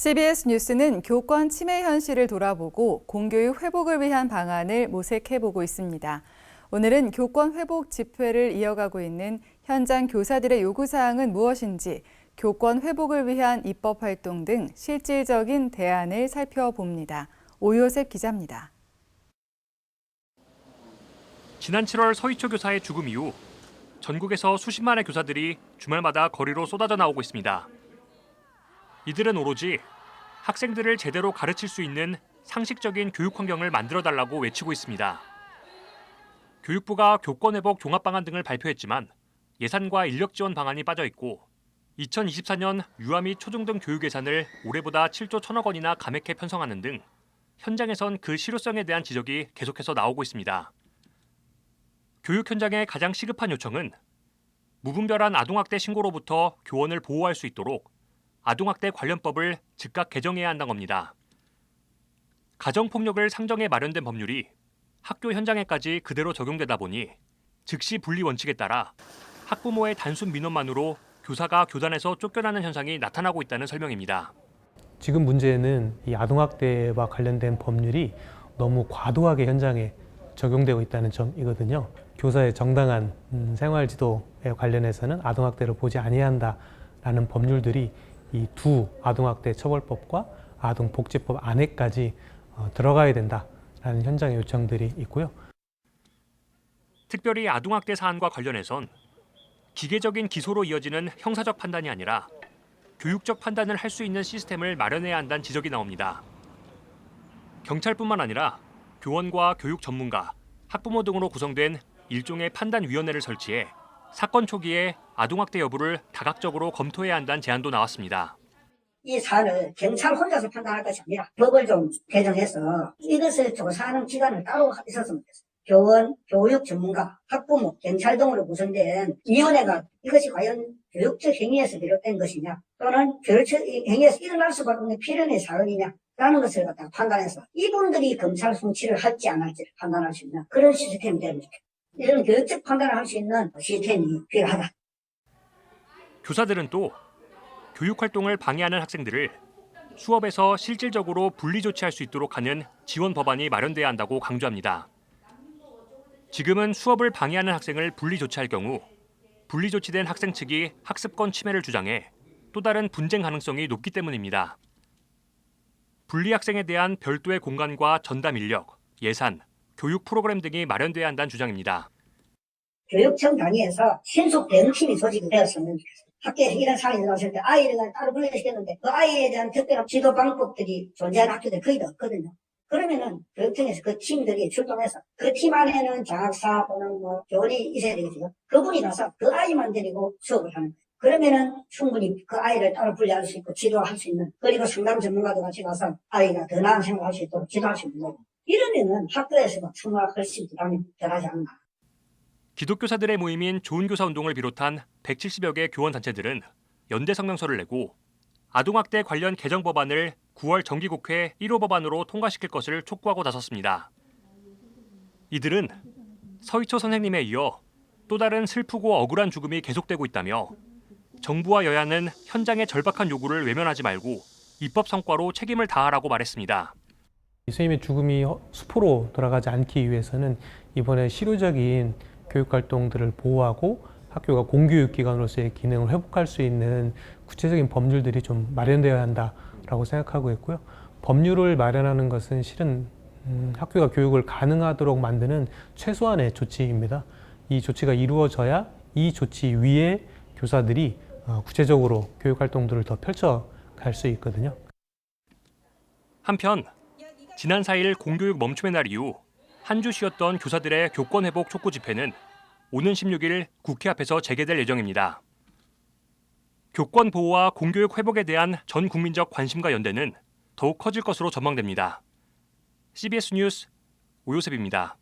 CBS 뉴스는 교권 침해 현실을 돌아보고 공교육 회복을 위한 방안을 모색해보고 있습니다. 오늘은 교권 회복 집회를 이어가고 있는 현장 교사들의 요구사항은 무엇인지, 교권 회복을 위한 입법 활동 등 실질적인 대안을 살펴봅니다. 오요셉 기자입니다. 지난 7월 서희초 교사의 죽음 이후 전국에서 수십만의 교사들이 주말마다 거리로 쏟아져 나오고 있습니다. 이들은 오로지 학생들을 제대로 가르칠 수 있는 상식적인 교육 환경을 만들어달라고 외치고 있습니다. 교육부가 교권 회복 종합 방안 등을 발표했지만 예산과 인력 지원 방안이 빠져 있고 2024년 유아 및 초중등 교육 예산을 올해보다 7조 1천억 원이나 감액해 편성하는 등 현장에선 그 실효성에 대한 지적이 계속해서 나오고 있습니다. 교육 현장의 가장 시급한 요청은 무분별한 아동학대 신고로부터 교원을 보호할 수 있도록 아동학대 관련법을 즉각 개정해야 한다는 겁니다. 가정폭력을 상정해 마련된 법률이 학교 현장에까지 그대로 적용되다 보니 즉시 분리 원칙에 따라 학부모의 단순 민원만으로 교사가 교단에서 쫓겨나는 현상이 나타나고 있다는 설명입니다. 지금 문제는 이 아동학대와 관련된 법률이 너무 과도하게 현장에 적용되고 있다는 점이거든요. 교사의 정당한 생활지도에 관련해서는 아동학대를 보지 아니한다라는 법률들이 이 두 아동학대 처벌법과 아동복지법 안에까지 들어가야 된다라는 현장의 요청들이 있고요. 특별히 아동학대 사안과 관련해선 기계적인 기소로 이어지는 형사적 판단이 아니라 교육적 판단을 할 수 있는 시스템을 마련해야 한다는 지적이 나옵니다. 경찰뿐만 아니라 교원과 교육 전문가, 학부모 등으로 구성된 일종의 판단위원회를 설치해 사건 초기에 아동학대 여부를 다각적으로 검토해야 한다는 제안도 나왔습니다. 이 사안을 경찰 혼자서 판단할 것이 아니라 법을 좀 개정해서 이것을 조사하는 기관을 따로 있었으면 좋겠어요. 교원, 교육 전문가, 학부모, 경찰 등으로 구성된 위원회가 이것이 과연 교육적 행위에서 비롯된 것이냐 또는 교육적 행위에서 일어날 수밖에 없는 필연의 사항이냐 라는 것을 갖다가 판단해서 이분들이 검찰 송치를 할지 안 할지를 판단할 수 있는 그런 시스템이 되면 좋겠다. 이런 교육적 판단을 할 수 있는 시스템이 필요하다. 교사들은 또 교육활동을 방해하는 학생들을 수업에서 실질적으로 분리 조치할 수 있도록 하는 지원 법안이 마련돼야 한다고 강조합니다. 지금은 수업을 방해하는 학생을 분리 조치할 경우 분리 조치된 학생 측이 학습권 침해를 주장해 또 다른 분쟁 가능성이 높기 때문입니다. 분리 학생에 대한 별도의 공간과 전담 인력, 예산, 교육 프로그램 등이 마련돼야 한다는 주장입니다. 교육청 단위에서 신속 대응팀이 조직이 되었으면 좋겠어요. 학교에서 이런 상황이 일어났을 때 아이를 따로 분리시켰는데 그 아이에 대한 특별한 지도 방법들이 존재하는 학교들이 거의 다 없거든요. 그러면은 교육청에서 그 팀들이 출동해서 그 팀 안에는 장학사 또는 교원이 있어야 되겠죠. 그분이 나서 그 아이만 데리고 수업을 하는 거예요. 그러면은 충분히 그 아이를 따로 분리할 수 있고 지도할 수 있는, 그리고 상담 전문가도 같이 가서 아이가 더 나은 생각을 할 수 있도록 지도할 수 있는 거고. 이러면은 학교에서도 충분히 훨씬 부담이 덜하지 않나. 기독교사들의 모임인 좋은교사 운동을 비롯한 170여 개 교원단체들은 연대 성명서를 내고 아동학대 관련 개정 법안을 9월 정기국회 1호 법안으로 통과시킬 것을 촉구하고 나섰습니다. 이들은 서희초 선생님에 이어 또 다른 슬프고 억울한 죽음이 계속되고 있다며 정부와 여야는 현장의 절박한 요구를 외면하지 말고 입법 성과로 책임을 다하라고 말했습니다. 선생님의 죽음이 수포로 돌아가지 않기 위해서는 이번에 실효적인 교육활동들을 보호하고 학교가 공교육기관으로서의 기능을 회복할 수 있는 구체적인 법률들이 좀 마련되어야 한다라고 생각하고 있고요. 법률을 마련하는 것은 실은 학교가 교육을 가능하도록 만드는 최소한의 조치입니다. 이 조치가 이루어져야 이 조치 위에 교사들이 구체적으로 교육활동들을 더 펼쳐갈 수 있거든요. 한편 지난 4일 공교육 멈춤의 날 이후 한 주 쉬었던 교사들의 교권 회복 촉구 집회는 오는 16일 국회 앞에서 재개될 예정입니다. 교권 보호와 공교육 회복에 대한 전 국민적 관심과 연대는 더욱 커질 것으로 전망됩니다. CBS 뉴스 오요셉입니다.